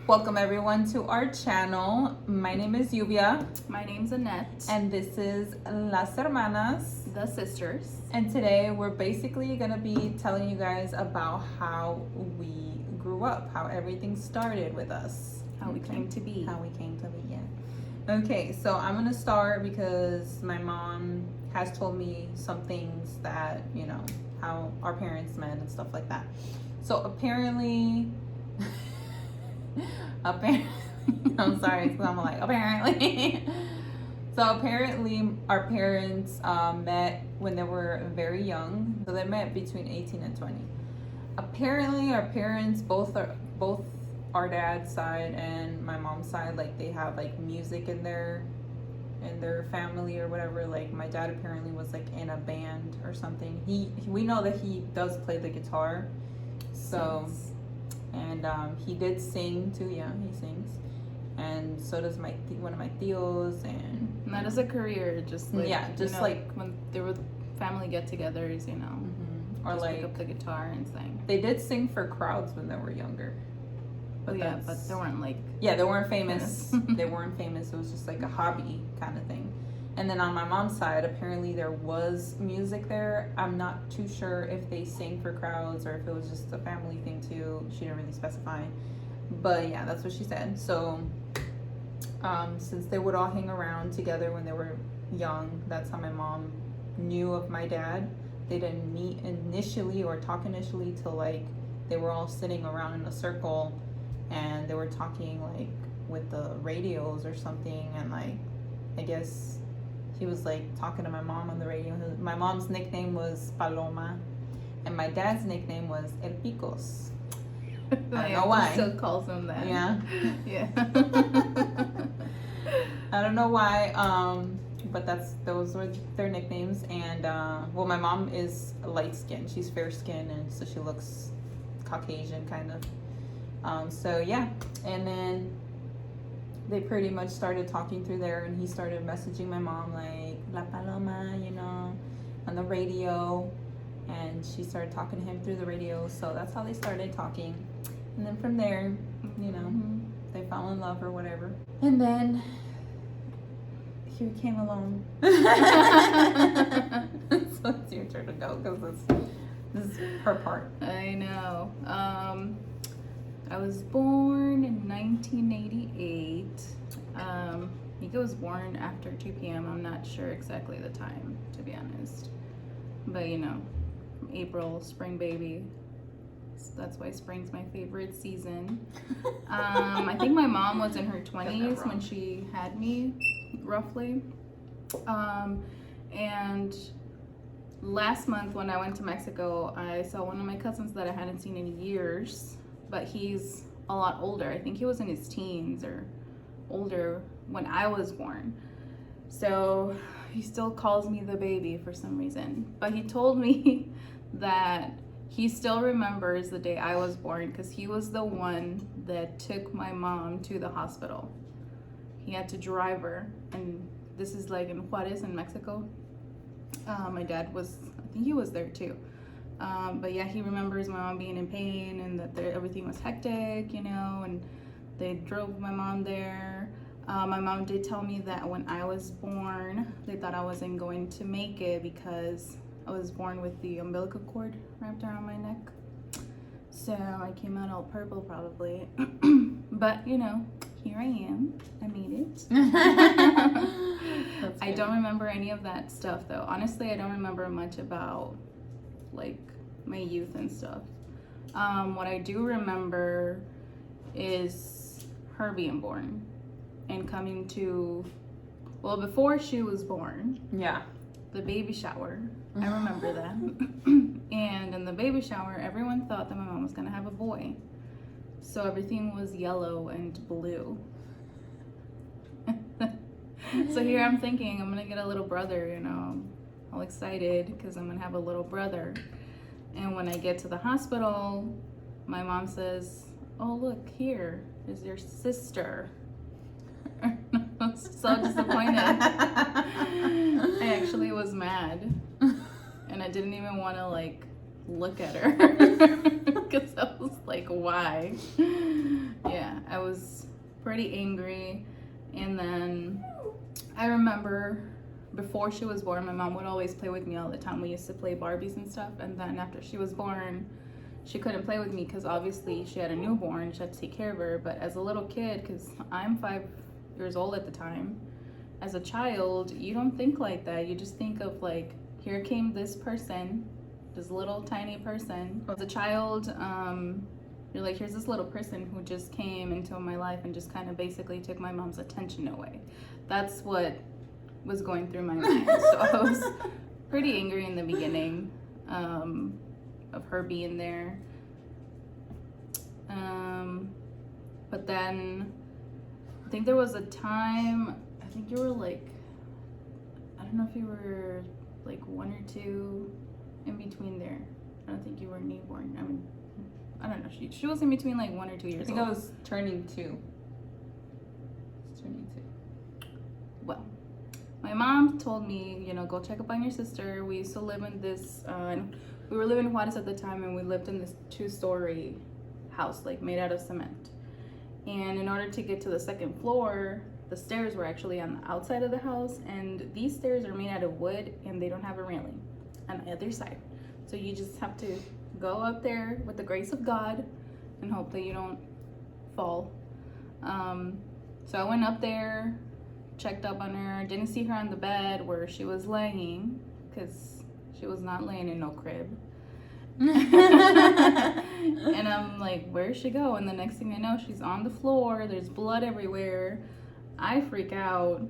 Welcome everyone to our channel. My name is Yuvia. My name's Annette. And this is Las Hermanas. The Sisters. And today we're basically going to be telling you guys about how we grew up, how everything started with us. How we came to be. How we came to be, yeah. Okay, so I'm going to start because my mom has told me some things that, how our parents met and stuff like that. So apparently... I'm sorry, because I'm like, apparently. So apparently our parents met when they were very young. So they met between 18 and 20. Apparently our parents, both our dad's side and my mom's side, like they have like music in their family or whatever. Like my dad apparently was like in a band or something. We know that he does play the guitar. So... And he did sing too. Yeah, he sings, and so does one of my tios. And not as a career, just like like when there were family get-togethers, or just like pick up the guitar and sing. They did sing for crowds when they were younger, but but they weren't like they weren't famous. They weren't famous. It was just like a hobby kind of thing. And then on my mom's side, apparently there was music there. I'm not too sure if they sang for crowds or if it was just a family thing too. She didn't really specify. But yeah, that's what she said. So since they would all hang around together when they were young, that's how my mom knew of my dad. They didn't meet initially or talk initially till like they were all sitting around in a circle and they were talking like with the radios or something, and like I guess he was like talking to my mom on the radio. My mom's nickname was Paloma, and my dad's nickname was El Picos. I don't know why. Still calls him that. Yeah. Yeah. I don't know why. But those were their nicknames. And my mom is light skinned. She's fair skinned, and so she looks Caucasian kind of. So yeah, and then they pretty much started talking through there, and he started messaging my mom like La Paloma, on the radio, and she started talking to him through the radio. So that's how they started talking, and then from there, they fell in love or whatever. And then here came along. So it's your turn to go because this is her part. I know. I was born in 1988. Mika was born after 2 p.m. I'm not sure exactly the time, to be honest. But April, spring baby. So that's why spring's my favorite season. I think my mom was in her 20s when she had me, roughly. And last month when I went to Mexico, I saw one of my cousins that I hadn't seen in years. But he's a lot older. I think he was in his teens or older when I was born. So he still calls me the baby for some reason. But he told me that he still remembers the day I was born because he was the one that took my mom to the hospital. He had to drive her. And this is like in Juarez in Mexico. My dad I think he was there too. But yeah, he remembers my mom being in pain and that everything was hectic, and they drove my mom there. My mom did tell me that when I was born, they thought I wasn't going to make it because I was born with the umbilical cord wrapped around my neck. So I came out all purple probably. But, here I am. I made it. I don't remember any of that stuff though. Honestly, I don't remember much about like my youth and stuff. What I do remember is her being born and coming to, before she was born. Yeah. The baby shower. I remember that. And in the baby shower, everyone thought that my mom was gonna have a boy. So everything was yellow and blue. So here I'm thinking I'm gonna get a little brother, all excited because I'm gonna have a little brother. And when I get to the hospital, my mom says, "Oh, look, here is your sister." I was so disappointed. I actually was mad, and I didn't even want to like look at her because I was like, why? Yeah, I was pretty angry. And then I remember before she was born, my mom would always play with me all the time. We used to play Barbies and stuff. And then after she was born, she couldn't play with me because obviously she had a newborn. She had to take care of her. But as a little kid, because I'm 5 years old at the time, as a child, you don't think like that. You just think of like, here came this person, this little tiny person. As a child, you're like, here's this little person who just came into my life and just kind of basically took my mom's attention away. That's what was going through my mind. So I was pretty angry in the beginning of her being there. But then I think there was a time, I think you were like, I don't know if you were like 1 or 2 in between there. I don't think you were newborn. I mean, I don't know. She was in between like 1 or 2 years old. I think I was turning 2. Well, my mom told me, you know, go check up on your sister. We used to live in this, we were living in Juarez at the time, and we lived in this 2-story house, like made out of cement. And in order to get to the 2nd floor, the stairs were actually on the outside of the house, and these stairs are made out of wood, and they don't have a railing on the other side. So you just have to go up there with the grace of God and hope that you don't fall. So I went up there, checked up on her, didn't see her on the bed where she was laying, because she was not laying in no crib. And I'm like, where'd she go? And the next thing I know, she's on the floor, there's blood everywhere. I freak out,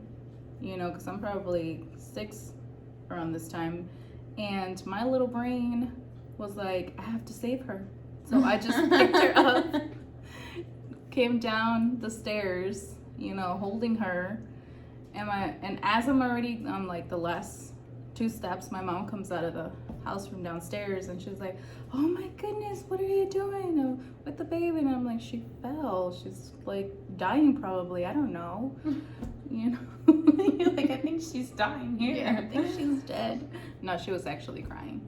you know, because I'm probably 6 around this time, and my little brain was like, I have to save her. So I just picked her up, came down the stairs, you know, holding her. And as I'm already on like the last 2 steps, my mom comes out of the house from downstairs, and she's like, oh my goodness, what are you doing with the baby? And I'm like, she fell. She's like dying probably. I don't know. You know? You're like, I think she's dying here. Yeah, I think she's dead. No, she was actually crying.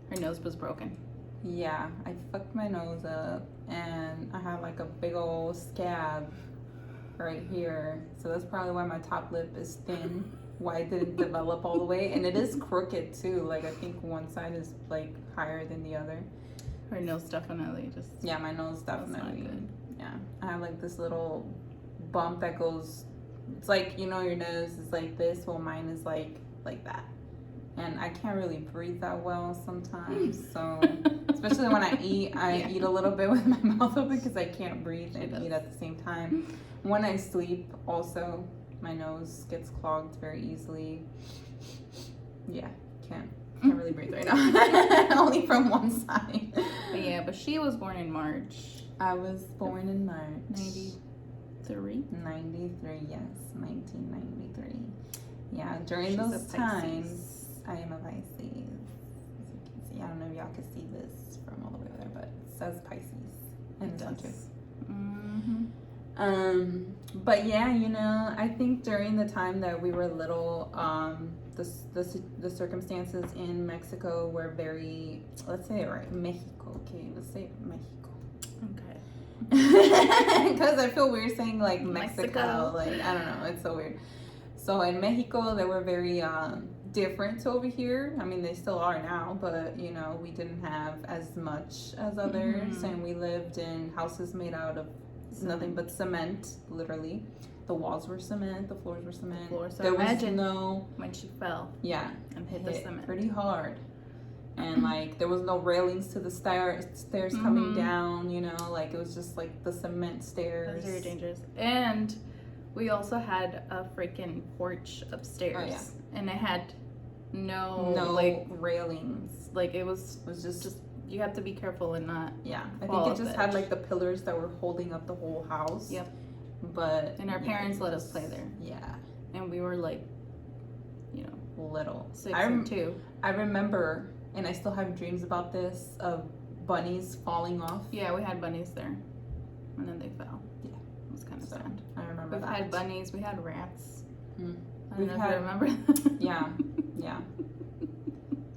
Her nose was broken. Yeah, I fucked my nose up, and I had like a big old scab right here. So that's probably why my top lip is thin. Why it didn't develop all the way. And it is crooked too. Like, I think one side is like higher than the other. Her nose definitely just... Yeah, my nose definitely. Yeah, I have like this little bump that goes, it's like, you know, your nose is like this. Well, mine is like that. And I can't really breathe that well sometimes. So, especially when I eat eat a little bit with my mouth open because I can't breathe and eat at the same time. When I sleep, also, my nose gets clogged very easily. Yeah, can't really breathe right now. Only from one side. But yeah, but she was born in March. I was born in March. 93? 93, yes. 1993. Yeah, during those times, I am a Pisces. As you can see, I don't know if y'all can see this from all the way over there, but it says Pisces. And this one too. But yeah, you know, I think during the time that we were little, the circumstances in Mexico were very, let's say it right, Mexico. Okay, let's say Mexico. Okay. Because I feel weird saying like Mexico. Like, I don't know, it's so weird. So in Mexico, they were very different to over here. I mean, they still are now, but you know, we didn't have as much as others, and we lived in houses made out of nothing but cement, literally. The walls were cement, the floors were cement. So there imagine was no, when she fell. Yeah, and hit the cement pretty hard. And like there was no railings to the stairs coming down, you know, like it was just like the cement stairs. That was very dangerous. And we also had a freaking porch upstairs. Oh, yeah. And it had no like railings. Like it was just you have to be careful and not. Yeah, I think it just had like the pillars that were holding up the whole house. Yep. But and our parents let us play there. Yeah. And we were like, you know, little. 6 or 2. I remember, and I still have dreams about this, of bunnies falling off. Yeah, we had bunnies there, and then they fell. Yeah, it was kind of sad. I remember We've had bunnies. We had rats. I don't know if you remember. Yeah.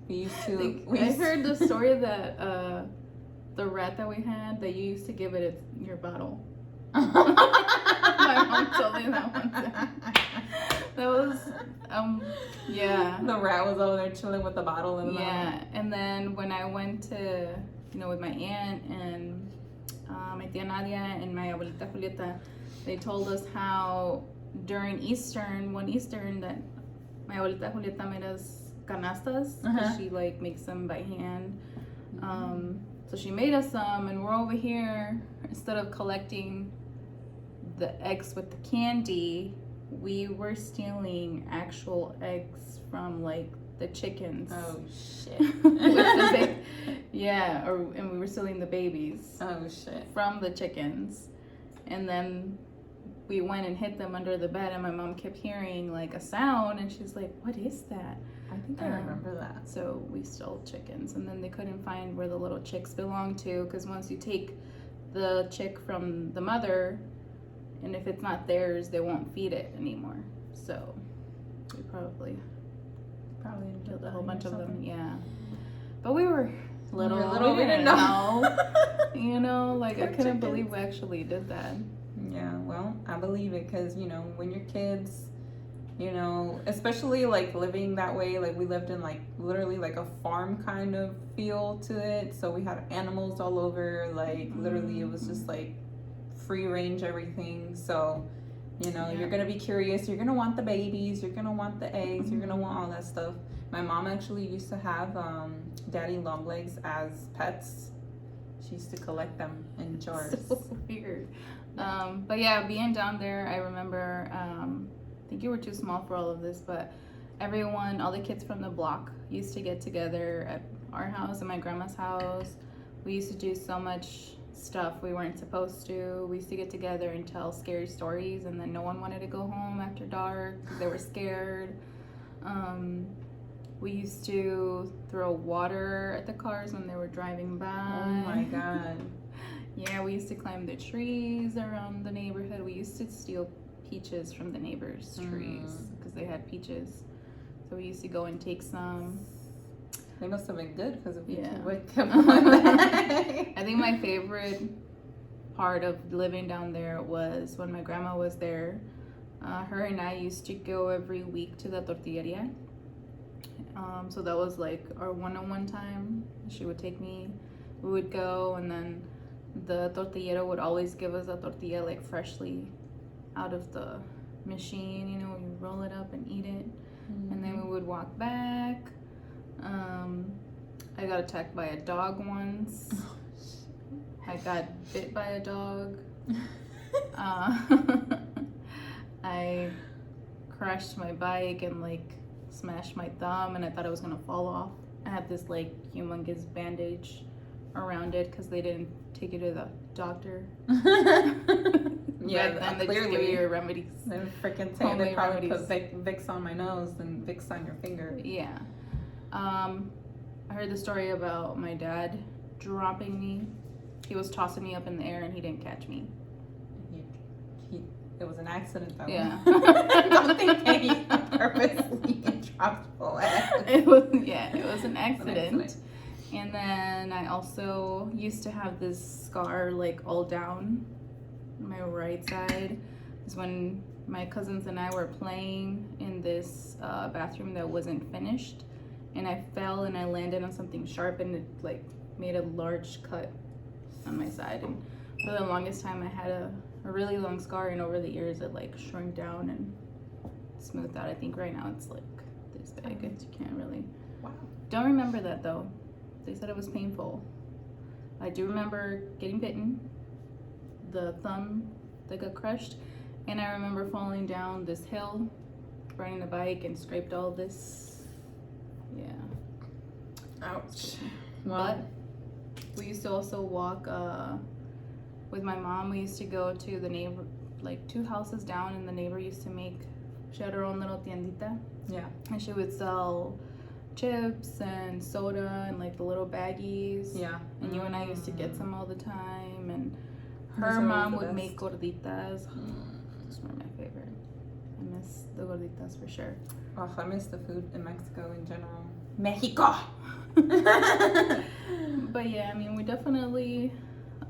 We used to. I heard the story that the rat that we had, that you used to give it your bottle. My mom told me that one time. That was, yeah. The rat was over there chilling with the bottle in the mouth. Yeah, and then when I went to, with my aunt and my tia Nadia and my abuelita Julieta, they told us how during one Eastern, that my abuelita Julieta made us canastas, because she like makes them by hand. So she made us some, and we're over here, instead of collecting the eggs with the candy, we were stealing actual eggs from like the chickens. Oh shit. Yeah, and we were stealing the babies. Oh shit. From the chickens. And then we went and hid them under the bed, and my mom kept hearing like a sound, and she's like, what is that? I think I remember that. So we stole chickens, and then they couldn't find where the little chicks belonged to, because once you take the chick from the mother, and if it's not theirs, they won't feed it anymore. So we probably killed a whole bunch of them. Yeah, but we were little. We didn't know. Like I couldn't believe we actually did that. Yeah, well, I believe it, because when your kids, especially like living that way, like we lived in like literally like a farm kind of feel to it, so we had animals all over, like literally it was just like free range everything. So you're gonna be curious, you're gonna want the babies, you're gonna want the eggs, you're gonna want all that stuff. My mom actually used to have daddy longlegs as pets. She used to collect them in jars. So weird. But yeah, being down there, I remember, I think you were too small for all of this, but all the kids from the block used to get together at our house and my grandma's house. We used to do so much stuff we weren't supposed to. We used to get together and tell scary stories, and then no one wanted to go home after dark because they were scared. We used to throw water at the cars when they were driving by. Oh my god. Yeah, we used to climb the trees around the neighborhood. We used to steal peaches from the neighbors' trees because they had peaches. So we used to go and take some. They must have been good, because if you kept going back. I think my favorite part of living down there was when my grandma was there. Her and I used to go every week to the tortilleria. So that was like our one-on-one time. She would take me. We would go, and then the tortillero would always give us a tortilla like freshly out of the machine. You roll it up and eat it. And then we would walk back. I got attacked by a dog once. I got bit by a dog. I crashed my bike and like smashed my thumb, and I thought I was gonna fall off. I had this like humongous bandage around it because they didn't take it to the doctor. Yeah, then they clearly. just give you your remedies. They're freaking saying they probably put Vicks on my nose and Vicks on your finger. Yeah. I heard the story about my dad dropping me. He was tossing me up in the air and he didn't catch me. It was an accident, though. Yeah. I don't think he purposely dropped away. It was an accident. And then I also used to have this scar like all down my right side. Is when my cousins and I were playing in this bathroom that wasn't finished, and I fell and I landed on something sharp, and it like made a large cut on my side. And for the longest time I had a really long scar, and over the years it like shrunk down and smoothed out. I think right now it's like this big. You can't really. Wow. Don't remember that though. They said it was painful. I do remember getting bitten, the thumb that got crushed, and I remember falling down this hill, riding the bike, and scraped all this. Yeah. Ouch. But we used to also walk with my mom. We used to go to the neighbor, like 2 houses down, and the neighbor used to she had her own little tiendita. Yeah. And she would sell chips and soda and like the little baggies. Yeah. And you and I used to get some all the time. And her mom would make gorditas. Those were my favorite. I miss the gorditas for sure. Oh, I miss the food in Mexico in general. Mexico! But yeah, I mean, we definitely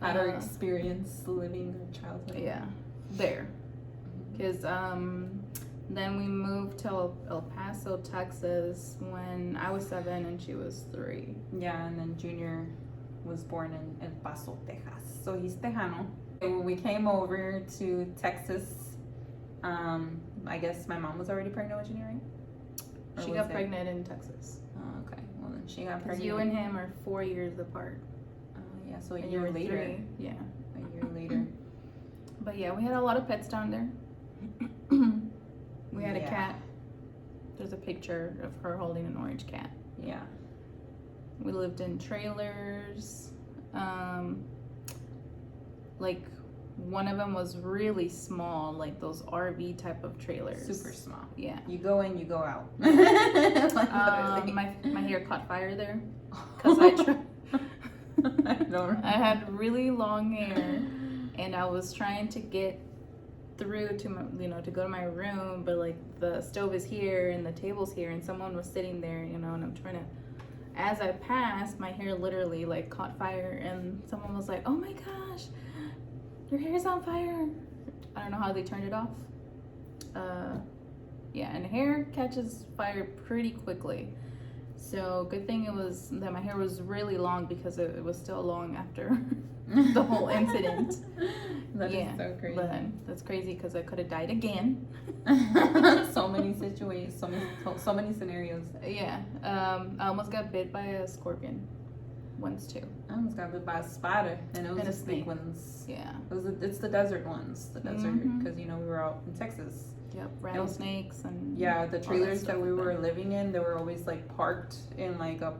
Had our experience living our childhood. Yeah, there. Because then we moved to El Paso, Texas when I was 7 and she was 3. Yeah, and then Junior was born in El Paso, Texas. So he's Tejano. And when we came over to Texas, I guess my mom was already pregnant with Junior, right? Or She was got it- pregnant in Texas. Oh, okay. Well, then she got Because pregnant. you and him are 4 years apart. Yeah, so a And year you're later. 3. Yeah. A year later. But yeah, we had a lot of pets down there. We had a Yeah. cat. There's a picture of her holding an orange cat. Yeah. We lived in trailers. Like one of them was really small, like those RV type of trailers. Super small. Yeah. You go in, you go out. My hair caught fire there because I had really long hair, and I was trying to get through to my, to go to my room, but like the stove is here and the table's here, and someone was sitting there, and I'm trying to. As I passed, my hair literally like caught fire, and someone was like, "Oh my gosh, your hair's on fire!" I don't know how they turned it off. Yeah, and hair catches fire pretty quickly. So good thing it was that my hair was really long because it was still long after the whole incident. That is so crazy. But that's crazy because I could have died again. So many situations, so many scenarios. Yeah, I almost got bit by a scorpion once too. I almost got bit by a spider, and it was And a the big snake. ones. Yeah. It's the desert ones, because we were out in Texas. Yep, rattlesnakes and Yeah, the trailers stuff that we like were that. living in, they were always like parked in like a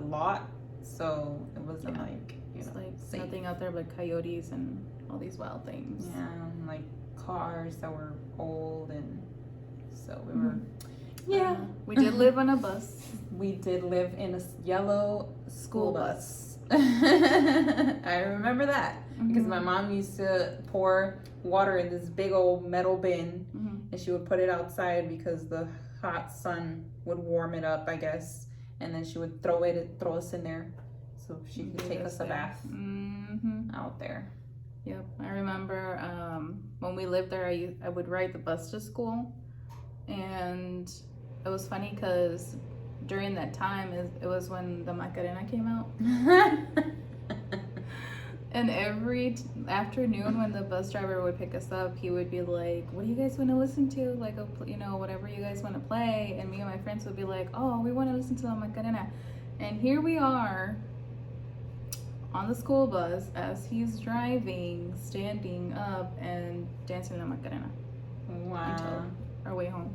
lot, so it wasn't Yeah. like it's like safe. nothing out there but coyotes and all these wild things. Yeah, and like cars that were old, and so we were. We did live on a bus. We did live in a yellow school School bus. I remember that because Mhm. my mom used to pour water in this big old metal bin, Mhm. and she would put it outside because the hot sun would warm it up, I guess, and then she would throw us in there so she could take us a bath out there. Yep, I remember when we lived there, I would ride the bus to school, and it was funny because during that time it was when the Macarena came out, and every afternoon when the bus driver would pick us up, he would be like, "What do you guys want to listen to? Like, whatever you guys want to play." And me and my friends would be like, "Oh, we want to listen to the Macarena," and here we are on the school bus as he's driving, standing up and dancing la Macarena Wow. until our way home.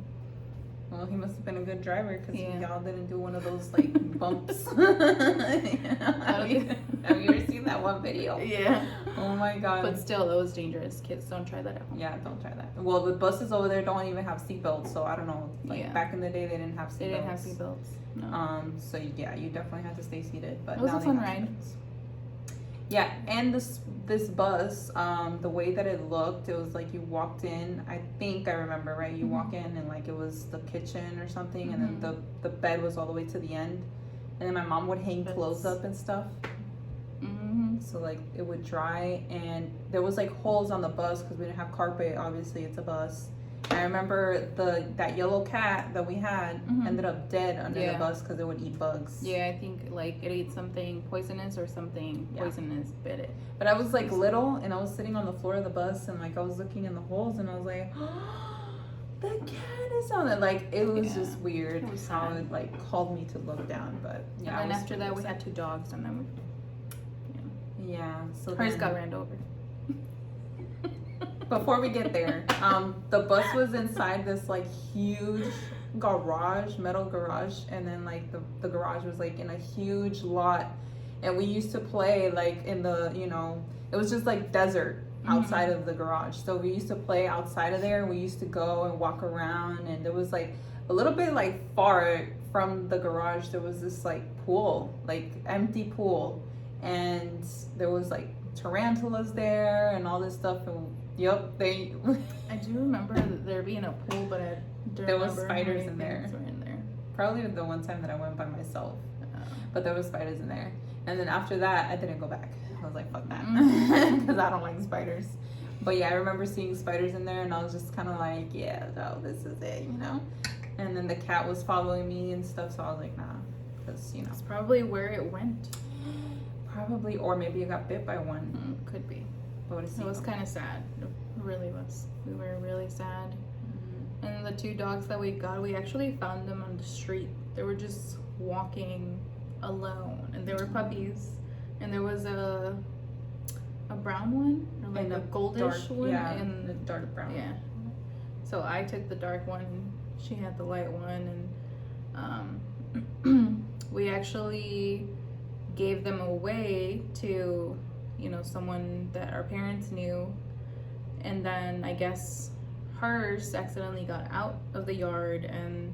Well, he must have been a good driver because Yeah. y'all didn't do one of those like bumps. Have you ever seen that one video? Yeah. Oh my god. But still, that was dangerous. Kids, don't try that at home. Yeah, don't try that. Well, the buses over there don't even have seatbelts, so I don't know. Like Yeah. back in the day, they didn't have seatbelts. They didn't have seatbelts. No. So yeah, you definitely had to stay seated. But It was now a they fun have ride. seatbelts. Yeah, and this bus, the way that it looked, it was like you walked in. I think I remember right. You walk in and like it was the kitchen or something, and then the bed was all the way to the end, and then my mom would hang clothes up and stuff. So like it would dry, and there was like holes on the bus because we didn't have carpet. Obviously, it's a bus. I remember that yellow cat that we had ended up dead under the Yeah. bus because it would eat bugs. Yeah, I think like it ate something poisonous or something poisonous bit it. But I was like little, and I was sitting on the floor of the bus, and like I was looking in the holes, and I was like, the cat is on it. Like it was just weird It was how sad. it like called me to look down. But yeah, I And then was after really that, we upset. had 2 dogs, and then Yeah. So hers then- got ran over. Before we get there, the bus was inside this like huge garage, metal garage, and then like the garage was like in a huge lot, and we used to play like in the it was just like desert outside of the garage, so we used to play outside of there. We used to go and walk around, and there was like a little bit like far from the garage there was this like pool, like empty pool, and there was like tarantulas there and all this stuff, and they I do remember there being a pool, but I don't There was remember how spiders many in there. things were in there. probably the one time that I went by myself, but there was spiders in there, and then after that I didn't go back. I was like, fuck that, Mhm. because I don't like spiders. But yeah, I remember seeing spiders in there, and I was just kind of like, yeah, no, this is it, you know. And then the cat was following me and stuff, so I was like, nah, because you know, That's probably where it went. probably, or maybe it got bit by one. Could be. But It was kind of sad. It really was. We were really sad. And the 2 dogs that we got, we actually found them on the street. They were just walking alone, and they were puppies. And there was a brown one, or like And a a goldish dark, one, yeah, and the dark brown. yeah. So I took the dark one, and she had the light one, and we actually gave them away to, you know, someone that our parents knew, and then I guess hers accidentally got out of the yard and,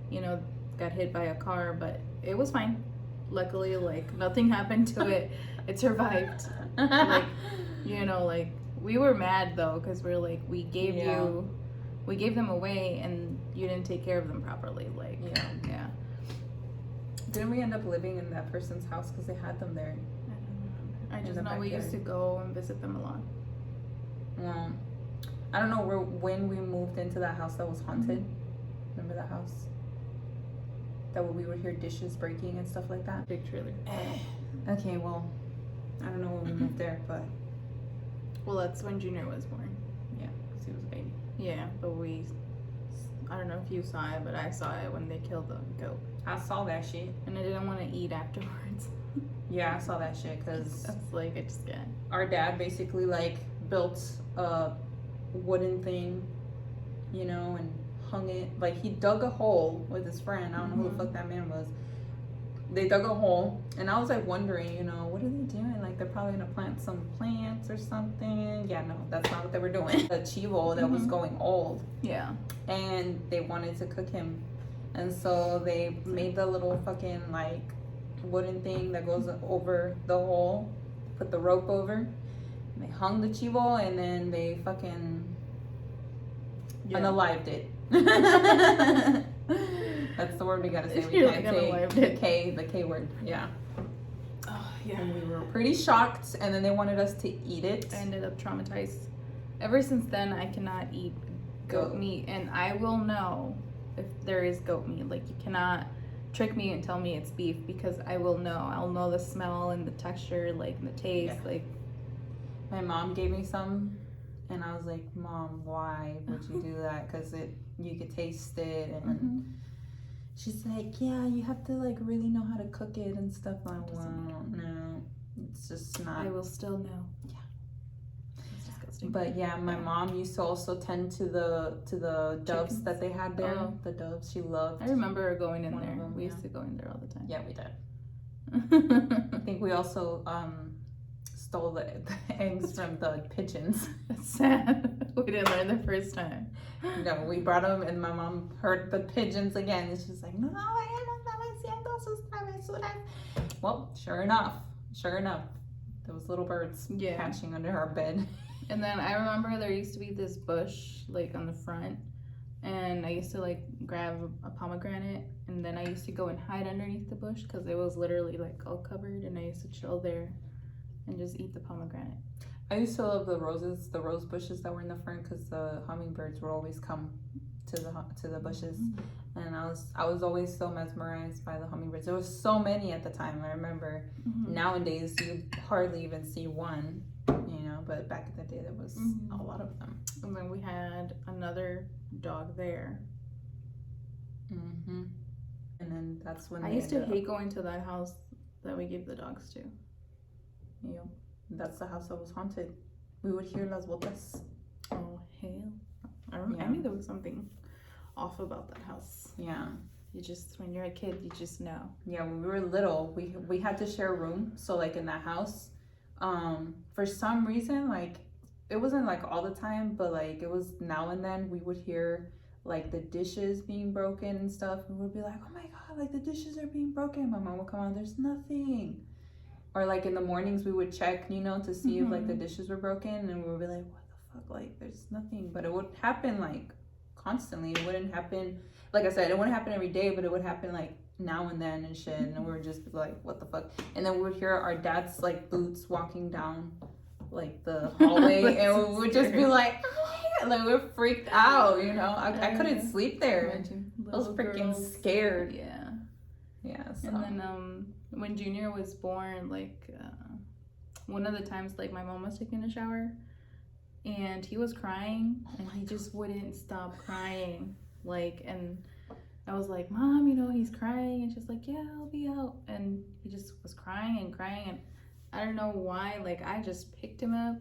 you know, got hit by a car, but it was fine. Luckily, like, nothing happened to it. It survived. Like, you know, like, we were mad though, because we're like, we gave them away and you didn't take care of them properly. Like, yeah. Didn't we end up living in that person's house because they had them there? I In just the know we used to go and visit them a lot. Well, I don't know when we moved into that house that was haunted. Remember that house? That we would hear dishes breaking and stuff like that. Big trailer. Okay, well, I don't know when we moved there, but Well, that's when Junior was born. yeah, because he was a baby. Yeah, but I don't know if you saw it, but I saw it when they killed the goat. I saw that shit. And I didn't want to eat afterwards. Yeah, I saw that shit because I was like, I just can't. our dad basically like built a wooden thing, you know, and hung it. Like he dug a hole with his friend. I don't know who the fuck that man was. They dug a hole, and I was like wondering, you know, what are they doing? Like they're probably gonna plant some plants or something. Yeah, no, that's not what they were doing. A chivo that was going old, Yeah. and they wanted to cook him, and so they made the little fucking like wooden thing that goes over the hole, put the rope over, and they hung the chivo, and then they fucking unalived it. That's the word we gotta say. We You're can't like, say unalived it. the K word. Yeah. Oh, yeah. And we were pretty shocked, and then they wanted us to eat it. I ended up traumatized. Ever since then, I cannot eat goat meat, and I will know if there is goat meat. Like, you cannot trick me and tell me it's beef, because I will know. I'll know the smell and the texture, like, and the taste. Yeah. Like, My mom gave me some, and I was like, Mom, why would you do that? Because you could taste it, and she's like, yeah, you have to like really know how to cook it and stuff. I'm like, well, no, it's just not. I will still know. Yeah. It's disgusting. But yeah, my mom used to also tend to the doves Chickens? that they had there. Oh. The doves, she loved. I remember her going in One of there. them, We yeah. used to go in there all the time. Yeah, we did. I think we also stole the eggs from the pigeons. That's sad. We didn't learn the first time. No, we brought them, and my mom heard the pigeons again, and she's like, "No, I no estaba haciendo sus travesuras." Well, sure enough, those little birds Yeah. hatching under our bed. And then I remember there used to be this bush like on the front, and I used to like grab a pomegranate, and then I used to go and hide underneath the bush because it was literally like all covered, and I used to chill there and just eat the pomegranate. I used to love the rose bushes that were in the front, because the hummingbirds would always come to the bushes, and I was always so mesmerized by the hummingbirds. There was so many at the time. I remember. Nowadays you hardly even see one, you know, but back in the day there was a lot of them. And then we had another dog there. And then that's when I used to hate going to that house that we gave the dogs to. Yep. That's the house that was haunted. We would hear las botas. Oh hell! I Yeah. knew there was something off about that house. Yeah. You just, when you're a kid, you just know. Yeah, when we were little, we had to share a room. So like in that house, for some reason, like it wasn't like all the time, but like it was now and then, we would hear like the dishes being broken and stuff, and we'd be like, oh my god, like the dishes are being broken. My mom would come on, there's nothing. Or like in the mornings we would check, you know, to see if like the dishes were broken, and we would be like, what the fuck, like there's nothing. But it would happen like constantly. It wouldn't happen, like I said, it wouldn't happen every day, but it would happen like now and then and shit, and we would just be like, what the fuck? And then we would hear our dad's like boots walking down like the hallway, and we would just be like, oh my God, like we're freaked out, you know. I couldn't sleep there. Imagine I was little freaking girls. scared. Yeah. Yeah. So. And then when Junior was born, like one of the times, like my mom was taking a shower, and he was crying, and he just wouldn't stop crying. Like, and I was like, Mom, you know, he's crying, and she's like, yeah, I'll be out. And he just was crying and crying, and I don't know why. Like, I just picked him up,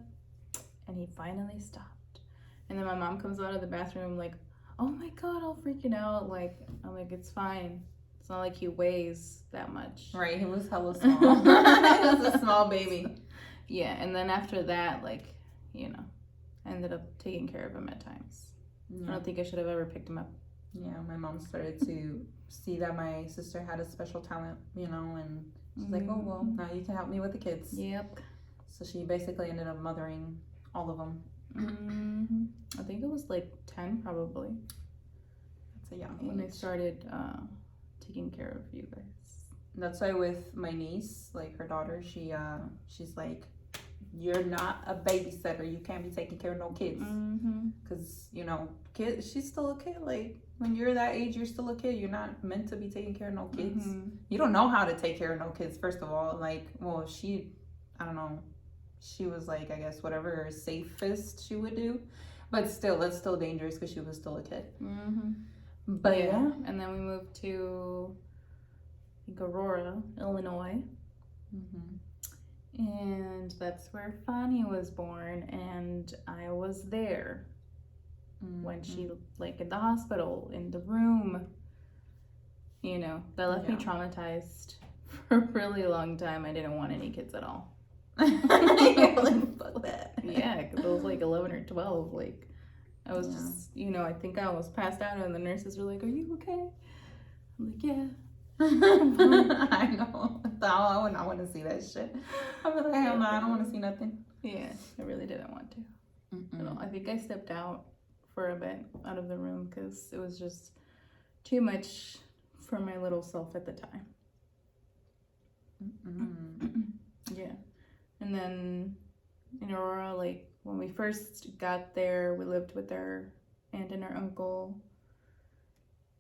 and he finally stopped. And then my mom comes out of the bathroom like, oh my God, all freaking out. Like, I'm like, it's fine. It's not like he weighs that much. Right, he was hella small. He was a small baby. Yeah, and then after that, like, you know, I ended up taking care of him at times. Yeah. I don't think I should have ever picked him up. Yeah, my mom started to see that my sister had a special talent, you know, and she's like, oh, well, now you can help me with the kids. Yep. So she basically ended up mothering all of them. I think it was like 10 probably That's a young when I age. started taking care of you guys. That's why with my niece, like her daughter, she's like, you're not a babysitter. You can't be taking care of no kids. Because, you know, she's still a kid. Like, when you're that age, you're still a kid. You're not meant to be taking care of no kids. You don't know how to take care of no kids, first of all. Like, well, I don't know. She was like, I guess, whatever safest she would do. But still, it's still dangerous because she was still a kid. But yeah. And then we moved to Aurora, Illinois. And that's where Fanny was born, and I was there when she, like, in the hospital, in the room. You know, that left me traumatized for a really long time. I didn't want any kids at all. Like, fuck that. Yeah, because I was like 11 or 12. Like, I was just, you know, I think I was passed out, and the nurses were like, are you okay? I'm like, yeah. I know. I would not want to see that shit. I was like, hell no, I don't want to see nothing. Yeah, I really didn't want to. I think I stepped out for a bit out of the room because it was just too much for my little self at the time. Yeah. And then in Aurora, like when we first got there, we lived with our aunt and our uncle.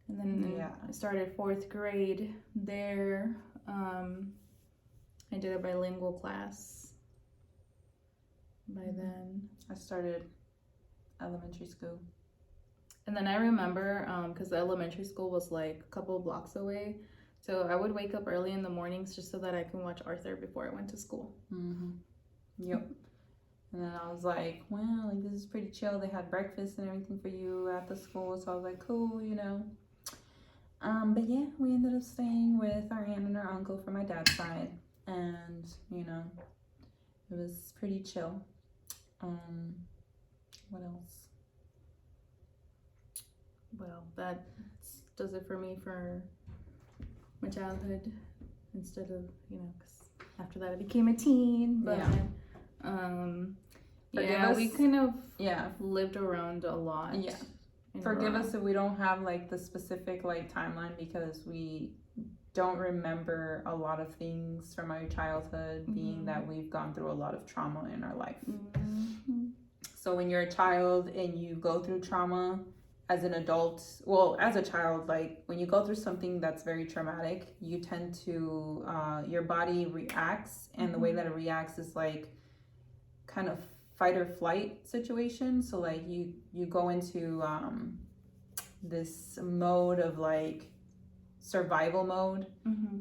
And then I started 4th grade there. I did a bilingual class by then. I started elementary school. And then I remember, because the elementary school was like a couple of blocks away. So I would wake up early in the mornings just so that I can watch Arthur before I went to school. Yep. And then I was like, well, like, this is pretty chill. They had breakfast and everything for you at the school. So I was like, cool, you know. But yeah, we ended up staying with our aunt and our uncle for my dad's side. And, you know, it was pretty chill. What else? Well, that does it for me for my childhood. Instead of, you know, because after that I became a teen. But we kind of lived around a lot. Yeah. Forgive us if we don't have like the specific like timeline, because we don't remember a lot of things from our childhood, being that we've gone through a lot of trauma in our life. So when you're a child and you go through trauma as an adult, well, as a child, like when you go through something that's very traumatic, you tend to, your body reacts, and the way that it reacts is like kind of fight or flight situation. So like you go into this mode of like survival mode,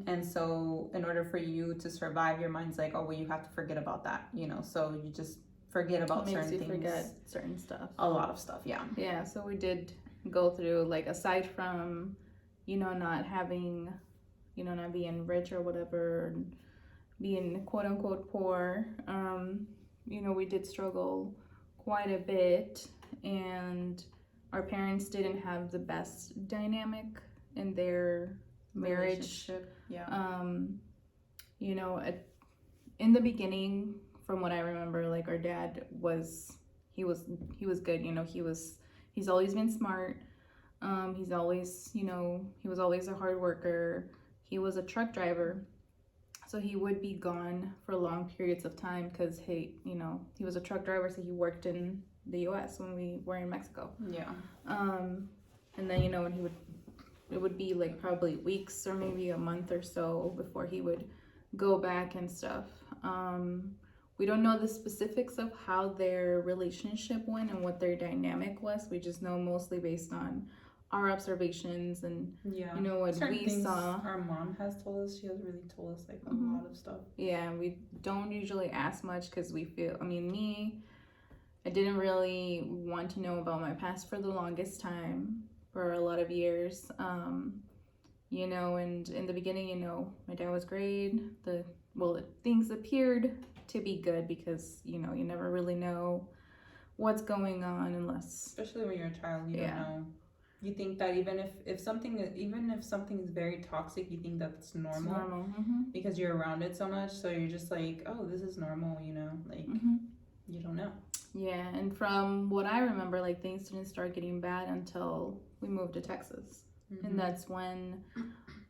and so in order for you to survive, your mind's like, oh well, you have to forget about that, you know, so you just forget about certain things. Forget certain stuff. A lot of stuff. Yeah, so we did go through, like, aside from, you know, not having, you know, not being rich or whatever, being quote unquote poor, you know, we did struggle quite a bit, and our parents didn't have the best dynamic in their marriage. You know, in the beginning, from what I remember, like, our dad was good, you know, he's always been smart. He's always, you know, he was always a hard worker. he was a truck driver. So he would be gone for long periods of time because he was a truck driver, so he worked in the U.S. when we were in Mexico. Yeah. And then when it would be like probably weeks or maybe a month or so before he would go back and stuff. We don't know the specifics of how their relationship went and what their dynamic was. We just know mostly based on our observations and what certain we things saw. Our mom has told us. She has really told us like a lot of stuff. Yeah, we don't usually ask much because we feel. I didn't really want to know about my past for the longest time, for a lot of years. And in the beginning, my dad was great. Things appeared to be good because you never really know what's going on unless, especially when you're a child, you don't know. You think that even if something is very toxic, you think that's normal. It's normal. Because you're around it so much, so you're just like, oh, this is normal, like you don't know. Yeah, and from what I remember, like things didn't start getting bad until we moved to Texas. And that's when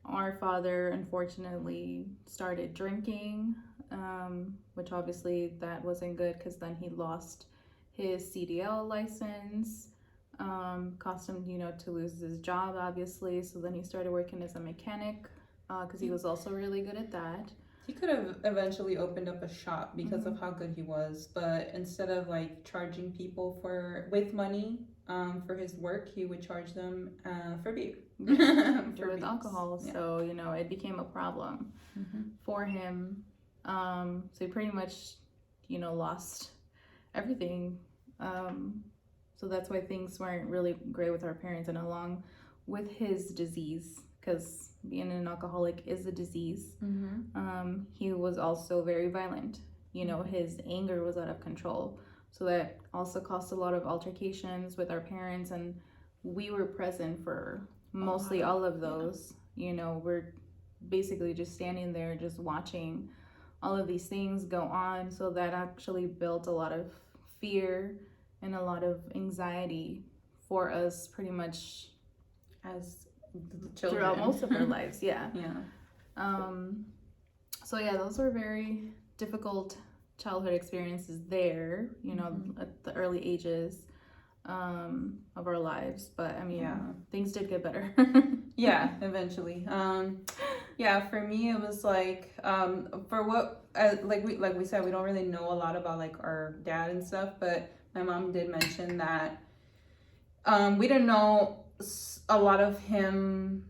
our father unfortunately started drinking, which obviously that wasn't good because then he lost his CDL license, cost him, to lose his job, obviously. So then he started working as a mechanic because he was also really good at that. He could have eventually opened up a shop because of how good he was, but instead of like charging people with money for his work, he would charge them for beer. With alcohol. Yeah. So it became a problem for him. So he pretty much lost everything. So that's why things weren't really great with our parents, and along with his disease, because being an alcoholic is a disease. He was also very violent. His anger was out of control. So that also caused a lot of altercations with our parents, and we were present for mostly all of those. We're basically just standing there, just watching all of these things go on. So that actually built a lot of fear and a lot of anxiety for us pretty much as children throughout most of our lives. Yeah. So those were very difficult childhood experiences there, at the early ages of our lives. But things did get better. Eventually. For me it was like for what like we said, we don't really know a lot about like our dad and stuff, but my mom did mention that we didn't know a lot of him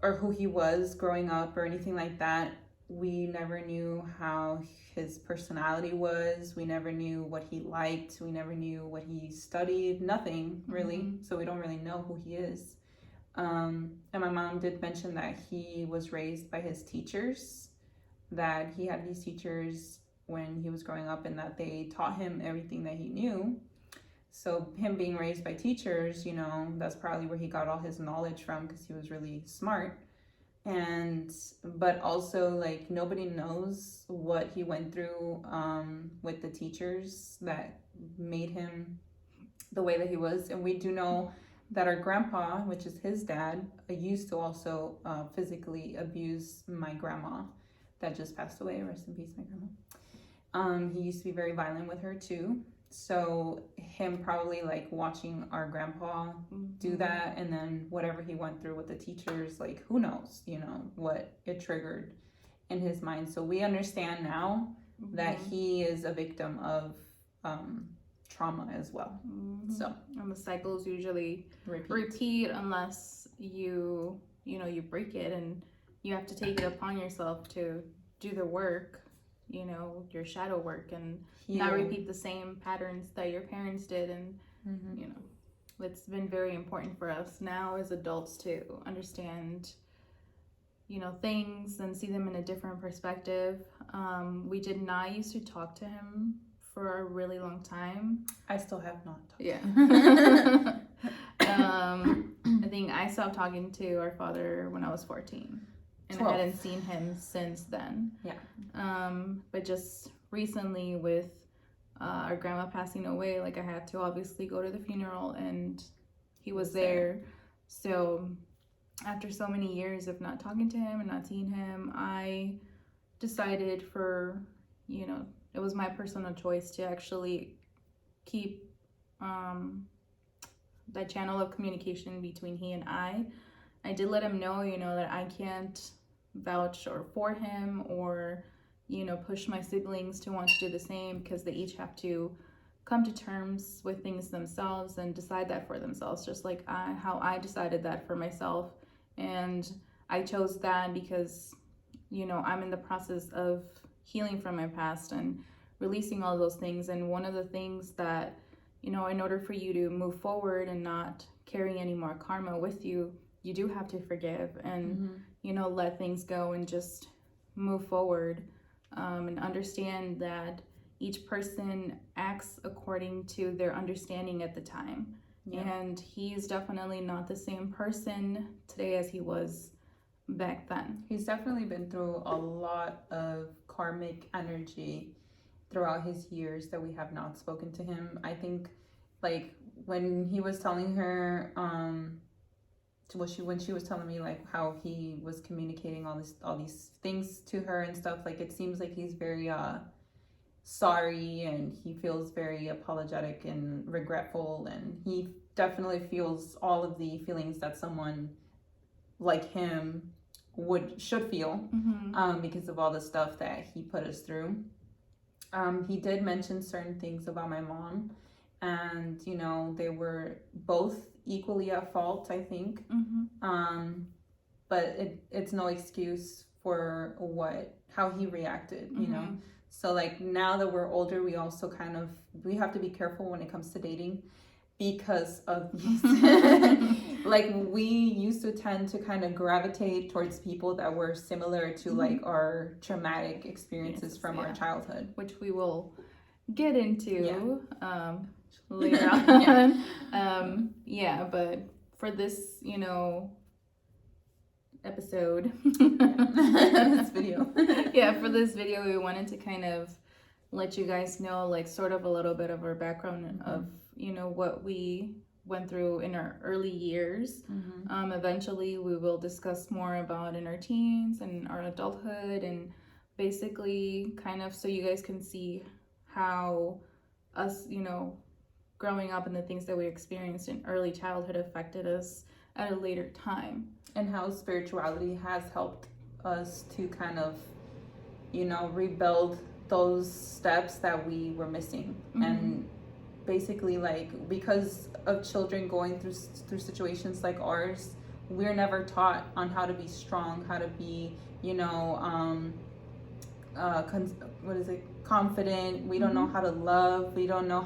or who he was growing up or anything like that. We never knew how his personality was. We never knew what he liked. We never knew what he studied. Nothing really. So we don't really know who he is. And my mom did mention that he was raised by his teachers, that he had these teachers when he was growing up and that they taught him everything that he knew. So him being raised by teachers, that's probably where he got all his knowledge from because he was really smart. But also like nobody knows what he went through with the teachers that made him the way that he was. And we do know that our grandpa, which is his dad, used to also physically abuse my grandma that just passed away. Rest in peace, my grandma. He used to be very violent with her too. So him probably like watching our grandpa do that, and then whatever he went through with the teachers, like who knows, what it triggered in his mind. So we understand now that he is a victim of trauma as well. So and the cycles usually repeat unless you break it, and you have to take it upon yourself to do the work, your shadow work, and not repeat the same patterns that your parents did. And it's been very important for us now as adults to understand things and see them in a different perspective. We did not used to talk to him for a really long time. I still have not talked. I think I stopped talking to our father when I was 14. And 12. I hadn't seen him since then. But just recently with our grandma passing away, like I had to obviously go to the funeral, and he was there. So after so many years of not talking to him and not seeing him, I decided it was my personal choice to actually keep that channel of communication between he and I. I did let him know, that I can't vouch or for him or, push my siblings to want to do the same, because they each have to come to terms with things themselves and decide that for themselves, just like how I decided that for myself. And I chose that because, I'm in the process of healing from my past and releasing all those things. And one of the things that, in order for you to move forward and not carry any more karma with you, you do have to forgive and, let things go and just move forward, and understand that each person acts according to their understanding at the time. Yeah. And he's definitely not the same person today as he was back then. He's definitely been through a lot of karmic energy throughout his years that we have not spoken to him. I think, like, when he was telling her, when she was telling me like how he was communicating all these things to her and stuff, like, it seems like he's very sorry, and he feels very apologetic and regretful, and he definitely feels all of the feelings that someone like him should feel, because of all the stuff that he put us through. He did mention certain things about my mom, and they were both equally at fault, I think. But it's no excuse for how he reacted, you know. So, like, now that we're older, we also we have to be careful when it comes to dating, because of these like, we used to tend to kind of gravitate towards people that were similar to like our traumatic experiences from our childhood, which we will get into later on. But for this episode this video for this video, we wanted to kind of let you guys know, like, sort of a little bit of our background of what we went through in our early years. Eventually we will discuss more about in our teens and our adulthood, and basically kind of so you guys can see how us growing up and the things that we experienced in early childhood affected us at a later time, and how spirituality has helped us to kind of rebuild those steps that we were missing. And basically, like, because of children going through situations like ours, we're never taught on how to be strong, how to be confident. We don't know how to love. We don't know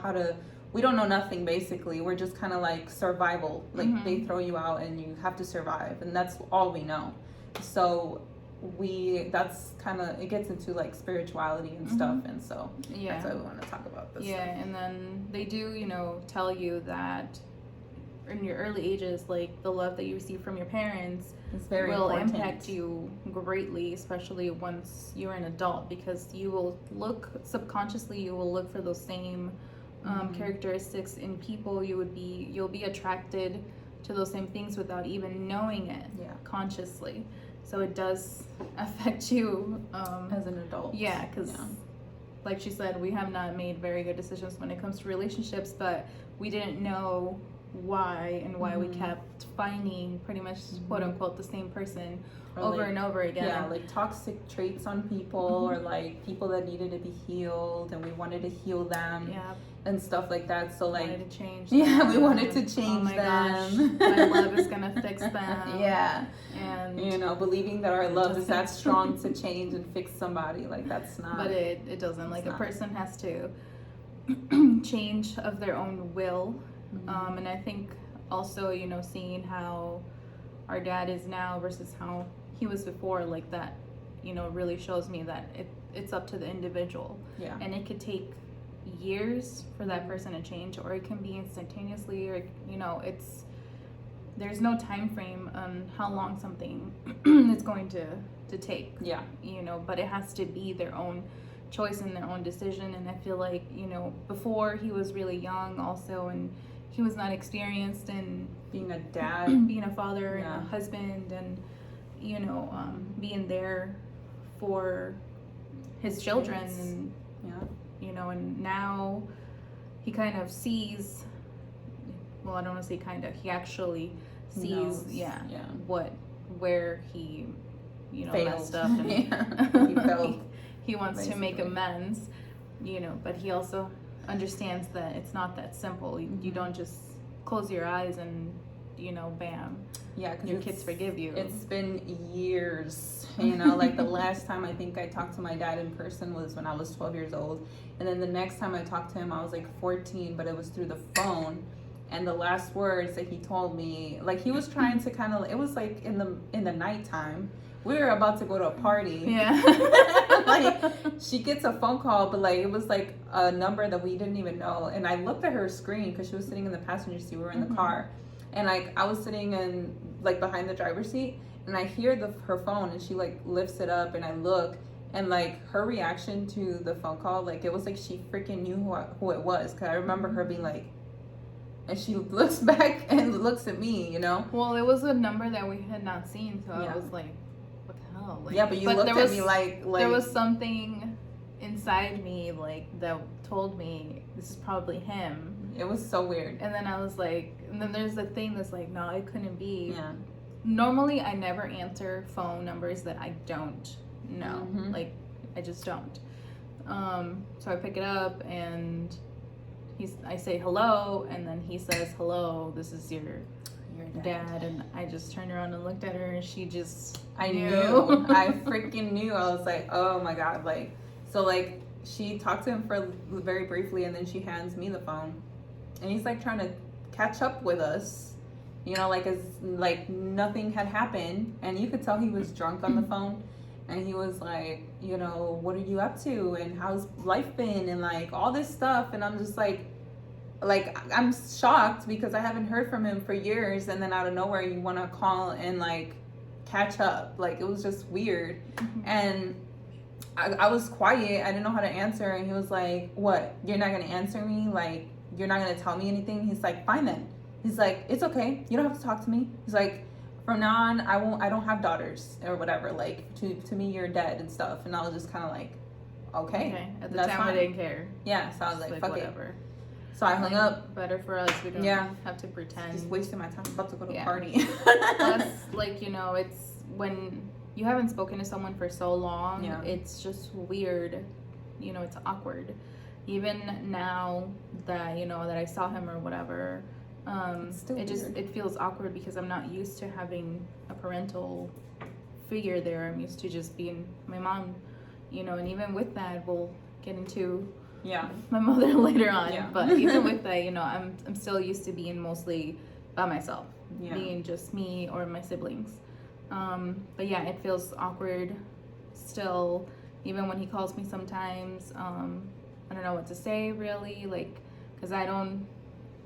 nothing, basically. We're just kind of like survival. Like, they throw you out and you have to survive, and that's all we know. So that's kind of, it gets into like spirituality and stuff, and so that's why we want to talk about this stuff. And then they do tell you that in your early ages, like, the love that you receive from your parents will impact you greatly, especially once you're an adult, because you will subconsciously look for those same characteristics in people. You'll be attracted to those same things without even knowing it consciously. So it does affect you as an adult. Because like she said, we have not made very good decisions when it comes to relationships, but we didn't know why we kept finding pretty much quote unquote the same person over and over again. Like toxic traits on people, or like people that needed to be healed, and we wanted to heal them and stuff like that. So like, wanted to change them. We wanted to change oh my them. Gosh, my love is gonna fix them. And believing that our love is that strong to change and fix somebody, like, that's not. But it doesn't. Like, a person has to change of their own will. And I think also seeing how our dad is now versus how he was before, like, that really shows me that it's up to the individual. And it could take years for that person to change, or it can be instantaneously, or there's no time frame on how long something is going to take. But it has to be their own choice and their own decision. And I feel like before, he was really young also, and he was not experienced in being a dad, being a father Yeah. and a husband, and being there for his children, Kids. and yeah, and now he kind of sees. Well, I don't want to say kind of. He actually sees, Knows. yeah, Yeah. where he, Failed. messed up, and Yeah. He failed, he wants to make basically. amends, but he also understands that it's not that simple. You don't just close your eyes and, bam, Yeah, 'cause your kids forgive you. It's been years, like the last time I think I talked to my dad in person was when I was 12 years old. And then the next time I talked to him, I was like 14, but it was through the phone. And the last words that he told me, like he was trying to kind of, it was like in the nighttime. We were about to go to a party. Yeah. Like she gets a phone call, but like it was like a number that we didn't even know. And I looked at her screen because she was sitting in the passenger seat. We were in the car. And like I was sitting in like behind the driver's seat, and I hear her phone, and she like lifts it up, and I look, and like her reaction to the phone call, like it was like she freaking knew who it was, because I remember her being like, and she looks back and looks at me, Well, it was a number that we had not seen, so Yeah. I was like, what the hell? Like, yeah, but you looked at me like there was something inside me like that told me this is probably him. It was so weird. And then I was like, and then there's the thing that's like, no, it couldn't be. Yeah. Normally, I never answer phone numbers that I don't know. Mhm. Like, I just don't. So I pick it up, and I say hello, and then he says, hello, this is your dad. And I just turned around and looked at her, and she just I knew. I freaking knew. I was like, oh my God. Like, so like she talked to him for very briefly, and then she hands me the phone, and he's like trying to catch up with us, like as like nothing had happened. And you could tell he was drunk on the phone, and he was like, what are you up to, and how's life been, and like all this stuff. And I'm just like I'm shocked because I haven't heard from him for years, and then out of nowhere you want to call and like catch up. Like it was just weird. And I was quiet. I didn't know how to answer, and he was like, what, you're not gonna answer me? Like you're not gonna tell me anything? He's like, fine then. He's like, it's okay, you don't have to talk to me. He's like, from now on I don't have daughters or whatever, like to me you're dead and stuff. And I was just kind of like, okay, At the that's time, fine. I didn't care. Yeah, so I was like fuck whatever. it. So I hung up. Better for us. We don't Yeah. have to pretend. Just wasting my time. I'm about to go to a Yeah. party. Plus, like, it's when you haven't spoken to someone for so long, Yeah. it's just weird. It's awkward. Even now that, that I saw him or whatever, It's still weird. it feels awkward because I'm not used to having a parental figure there. I'm used to just being my mom, and even with that, we'll get into Yeah. my mother later on. Yeah. But even with that, I'm still used to being mostly by myself, Yeah. being just me or my siblings. But yeah, it feels awkward still, even when he calls me sometimes. I don't know what to say really, like, because I don't,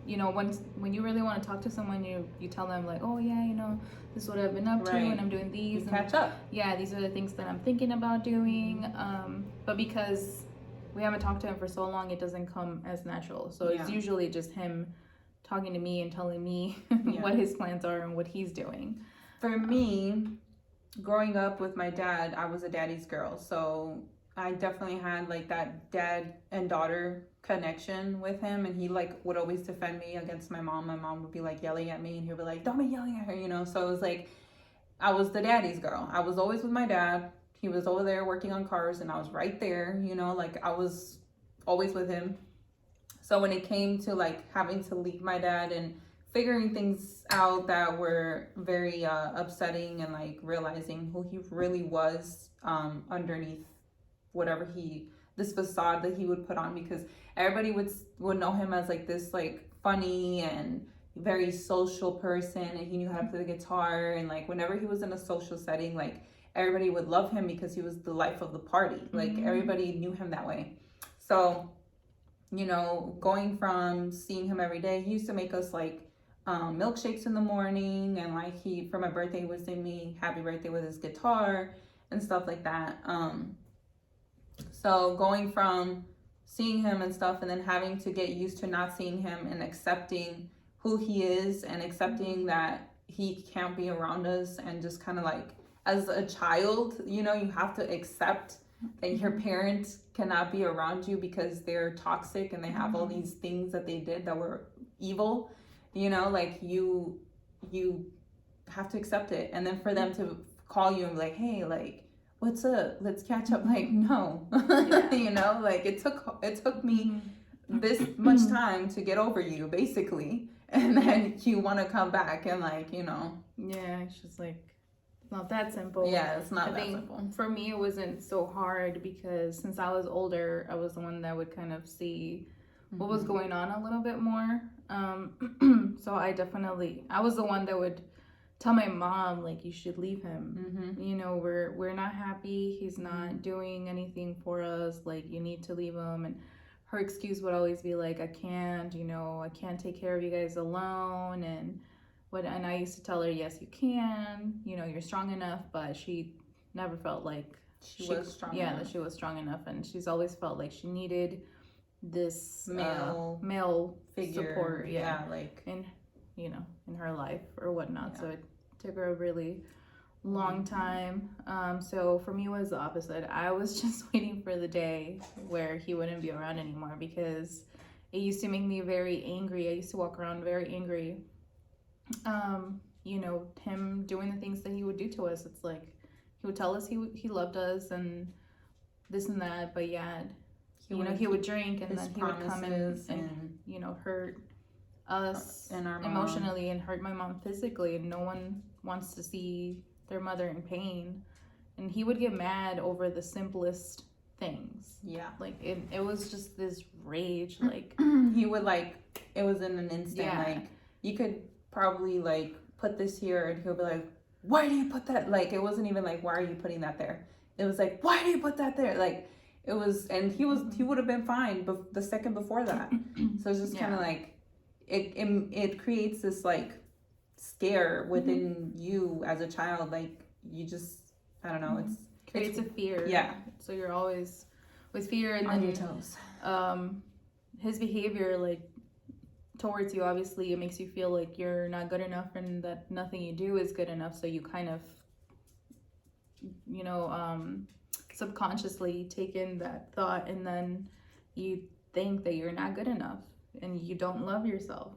when you really want to talk to someone, you tell them like, oh yeah, this is what I've been up to, Right. and I'm doing these, You and catch up. yeah, these are the things that I'm thinking about doing. But because we haven't talked to him for so long, it doesn't come as natural. So it's Yeah. usually just him talking to me and telling me Yeah. what his plans are and what he's doing. For me, growing up with my dad, I was a daddy's girl. So I definitely had like that dad and daughter connection with him. And he like would always defend me against my mom. My mom would be like yelling at me, and he'd be like, don't be yelling at her, So it was like, I was the daddy's girl. I was always with my dad. He was over there working on cars, and I was right there, like I was always with him. So when it came to like having to leave my dad and figuring things out that were very upsetting, and like realizing who he really was underneath whatever this facade that he would put on, because everybody would know him as like this like funny and very social person, and he knew how to play the guitar, and like whenever he was in a social setting, like everybody would love him because he was the life of the party. Like everybody knew him that way. So going from seeing him every day, he used to make us like milkshakes in the morning, and like he, for my birthday, would sing me happy birthday with his guitar and stuff like that. So going from seeing him and stuff, and then having to get used to not seeing him and accepting who he is and accepting that he can't be around us, and just kind of like, as a child, you know, you have to accept that your parents cannot be around you because they're toxic and they have all these things that they did that were evil, you know, like you have to accept it. And then for them to call you and be like, hey, like, what's up, let's catch up, like, no. You know, like, it took me this much time to get over you, basically, and then you want to come back and, like, you know. Yeah, it's just like, it's not that simple. Yeah, it's not I that think simple. for me it wasn't so hard because since I was older, I was the one that would kind of see what was going on a little bit more. So I was the one that would tell my mom, like, you should leave him. You know, we're not happy. He's not doing anything for us. Like, you need to leave him. And her excuse would always be like, I can't take care of you guys alone. And I used to tell her, yes, you can. You know, you're strong enough. But she never felt like she was strong yeah, enough. that she was strong enough, and she's always felt like she needed this male figure support, like, in, you know, in her life or whatnot. Yeah. So it took her a really long time. So for me it was the opposite. I was just waiting for the day where he wouldn't be around anymore, because it used to make me very angry. I used to walk around very angry. You know, him doing the things that he would do to us. It's like he would tell us he loved us and this and that, but yeah, you know, he would drink and then he would come and you know, hurt us and our emotionally and hurt my mom physically, and no one wants to see their mother in pain. And he would get mad over the simplest things. Yeah, like it was just this rage. Like he would, like, it was in an instant. Yeah. Like, you could probably, like, put this here and he'll be like, why do you put that? Like, it wasn't even like, why are you putting that there? It was like, why do you put that there? Like, it was, and he would have been fine the second before that. So it's just kind of like, it creates this, like, scare within you as a child. Like, you just, I don't know, it's creates a fear. Yeah. So you're always with fear, and on then your toes. His behavior, like, towards you, obviously it makes you feel like you're not good enough and that nothing you do is good enough. So you kind of, you know, subconsciously take in that thought, and then you think that you're not good enough and you don't love yourself,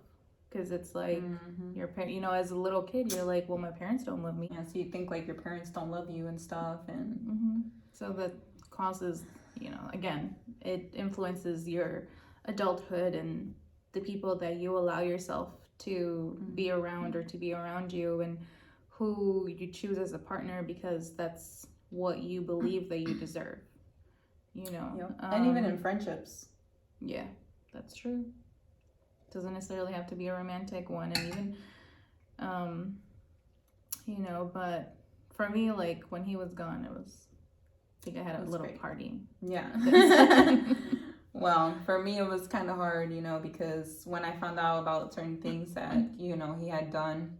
because it's like your parent, you know, as a little kid you're like, well, my parents don't love me. Yeah, so you think like your parents don't love you and stuff, and so that causes, you know, again, it influences your adulthood and the people that you allow yourself to be around or to be around you, and who you choose as a partner, because that's what you believe that you deserve, you know. Yep. And even in friendships. Yeah, that's true. Doesn't necessarily have to be a romantic one. And even you know, but for me, like, when he was gone, I think I had a little party. Yeah. Well, for me, it was kind of hard, you know, because when I found out about certain things that, you know, he had done,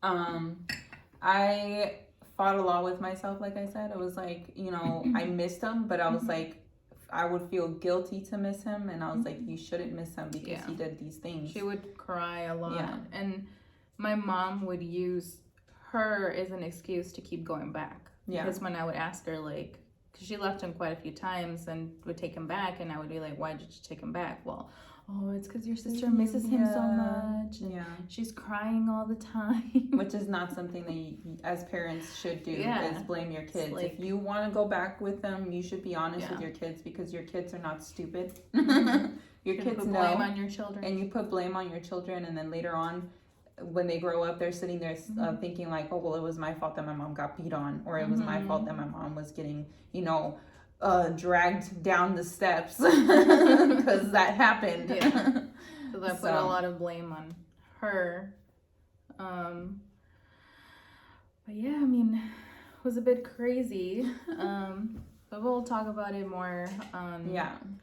I fought a lot with myself. Like I said, it was like, you know, I missed him, but I was like, I would feel guilty to miss him, and I was like, you shouldn't miss him because he did these things. She would cry a lot, and my mom would use her as an excuse to keep going back. Because when I would ask her, like, because she left him quite a few times and would take him back, and I would be like, why did you take him back? Well, oh, it's because your sister misses him so much, and she's crying all the time. Which is not something that you, as parents, should do, is blame your kids. Like, if you want to go back with them, you should be honest with your kids, because your kids are not stupid. Your kids put know. Blame on your children. And you put blame on your children, and then later on, when they grow up, they're sitting there thinking like, oh, well, it was my fault that my mom got beat on, or it was my fault that my mom was getting, you know, dragged down the steps, because that happened. So that put a lot of blame on her. But yeah, I mean, it was a bit crazy. But we'll talk about it more on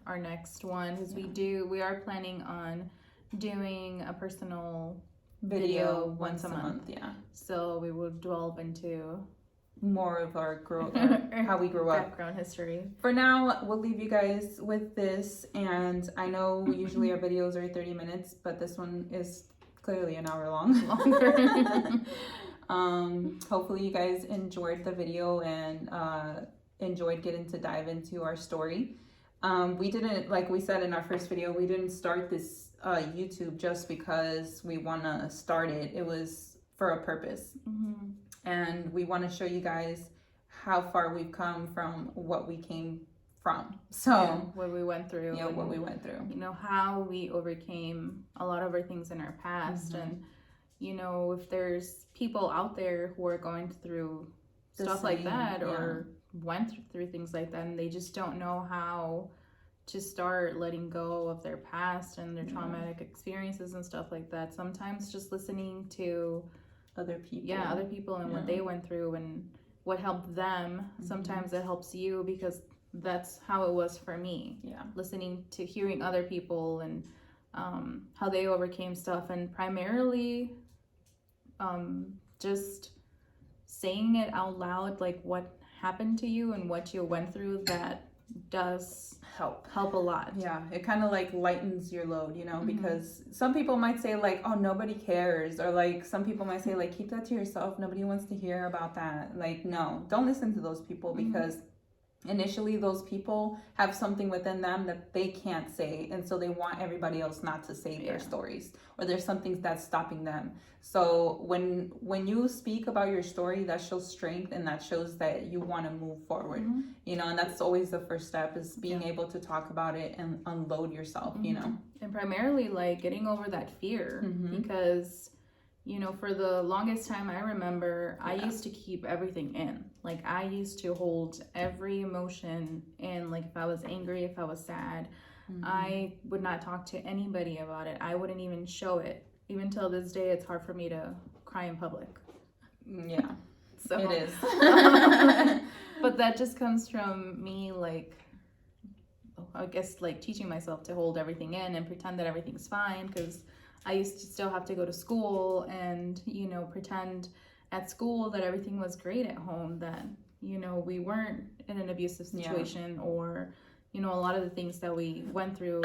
our next one, because we are planning on doing a personal video once a month. Yeah. So we will delve into more of our how we grew up. Background history. For now, we'll leave you guys with this, and I know usually our videos are 30 minutes, but this one is clearly an hour long. Longer. Hopefully you guys enjoyed the video and enjoyed getting to dive into our story. We didn't, like we said in our first video, we didn't start this YouTube just because we want to start it. It was for a purpose. Mm-hmm. And we want to show you guys how far we've come from what we came from. So what we went through. Yeah, what we went through. You know, how we overcame a lot of our things in our past. Mm-hmm. And, you know, if there's people out there who are going through stuff like that or went through things like that and they just don't know how to start letting go of their past and their traumatic experiences and stuff like that. Sometimes just listening to other people and what they went through and what helped them. Mm-hmm. Sometimes it helps you because that's how it was for me. Listening to hearing other people and how they overcame stuff, and primarily just saying it out loud, like what happened to you and what you went through, that does help a lot. Yeah, it kind of like lightens your load, you know, because some people might say like, oh, nobody cares, or like some people might say like, keep that to yourself, nobody wants to hear about that. Like, no, don't listen to those people, because initially those people have something within them that they can't say, and so they want everybody else not to say their stories, or there's something that's stopping them. So when you speak about your story, that shows strength, and that shows that you want to move forward, you know, and that's always the first step, is being able to talk about it and unload yourself, you know. And primarily like getting over that fear, because you know, for the longest time, I remember I used to keep everything in. Like, I used to hold every emotion in. Like, if I was angry, if I was sad, I would not talk to anybody about it. I wouldn't even show it. Even till this day, it's hard for me to cry in public. Yeah, so it is. But that just comes from me, like, I guess, like, teaching myself to hold everything in and pretend that everything's fine, because I used to still have to go to school and, you know, pretend at school that everything was great at home, that, you know, we weren't in an abusive situation or, you know, a lot of the things that we went through.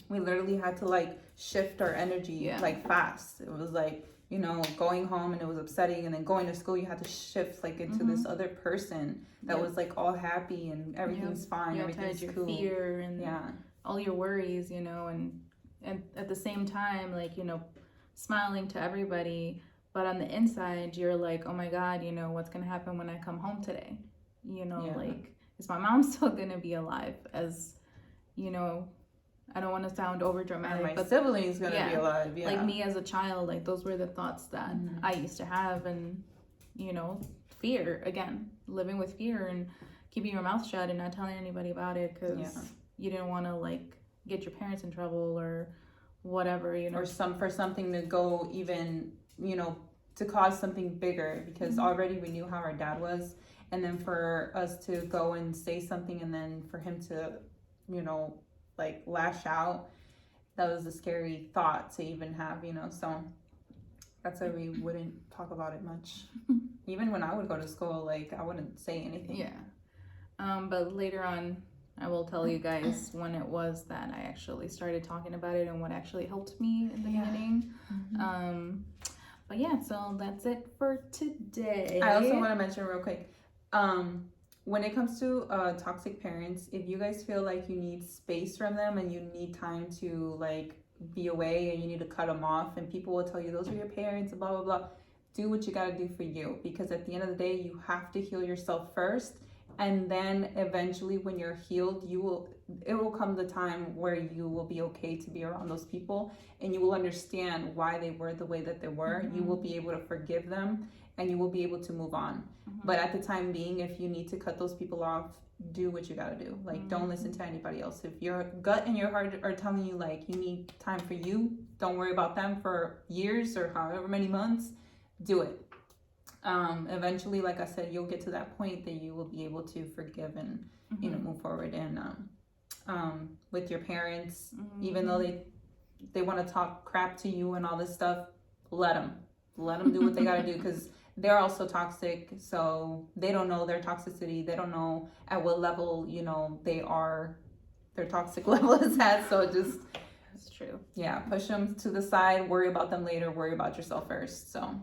We literally had to like shift our energy like fast. It was like, you know, going home and it was upsetting, and then going to school you had to shift like into this other person that was like all happy and everything's fine, everything's your cool. Fear and all your worries, you know, and at the same time, like, you know, smiling to everybody, but on the inside you're like, oh my God, you know, what's gonna happen when I come home today? You know, like, is my mom still gonna be alive? As, you know, I don't want to sound over dramatic, but siblings gonna be alive. Like me as a child, like those were the thoughts that I used to have. And, you know, fear, again, living with fear and keeping your mouth shut and not telling anybody about it, because you didn't want to like get your parents in trouble or whatever, you know, or for something to go even, you know, to cause something bigger, because already we knew how our dad was, and then for us to go and say something and then for him to, you know, like lash out, that was a scary thought to even have, you know. So that's why we wouldn't talk about it much. Even when I would go to school, like, I wouldn't say anything. But later on I will tell you guys when it was that I actually started talking about it and what actually helped me in the beginning. But yeah, so that's it for today. I also want to mention real quick, when it comes to toxic parents, if you guys feel like you need space from them and you need time to like be away and you need to cut them off, and people will tell you those are your parents and blah blah blah, do what you got to do for you, because at the end of the day you have to heal yourself first, and then eventually when you're healed, it will come the time where you will be okay to be around those people, and you will understand why they were the way that they were. You will be able to forgive them, and you will be able to move on. But at the time being, if you need to cut those people off, do what you gotta do. Like, don't listen to anybody else. If your gut and your heart are telling you like you need time for you, don't worry about them for years or however many months, do it. Eventually, like I said, you'll get to that point that you will be able to forgive and you know, move forward. And with your parents, even though they want to talk crap to you and all this stuff, let them do what they gotta do, because they're also toxic, so they don't know their toxicity. They don't know at what level, you know, their toxic level is at. So just, That's true. yeah, push them to the side, worry about them later, worry about yourself first. So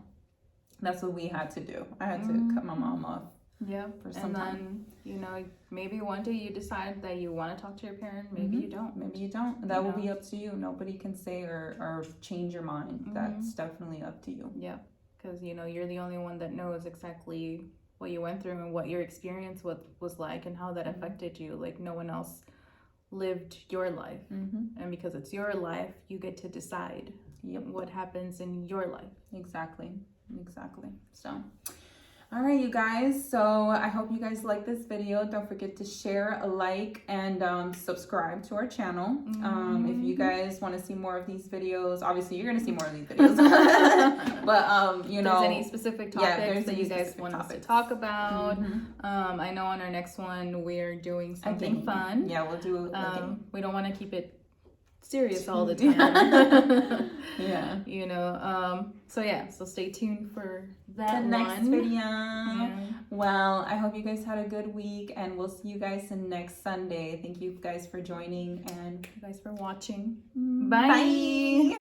that's what we had to do. I had to cut my mom off. Yeah, for some and then time. you know, maybe one day you decide that you want to talk to your parent. Maybe you don't. Maybe you don't. That will be up to you. Nobody can say or change your mind. That's definitely up to you. Yeah, because you know you're the only one that knows exactly what you went through and what your experience was like and how that affected you. Like no one else lived your life, and because it's your life, you get to decide what happens in your life. Exactly. So, all right, you guys. So I hope you guys like this video. Don't forget to share, like, and subscribe to our channel. If you guys want to see more of these videos, obviously you're gonna see more of these videos. But you know, if there's any specific topics that you guys want us to talk about. I know on our next one we're doing something fun. Yeah, we'll do. We don't want to keep it serious all the time. Yeah. You know. So stay tuned for that the next video. Yeah. Well, I hope you guys had a good week, and we'll see you guys next Sunday. Thank you guys for joining, and Thank you guys for watching. bye.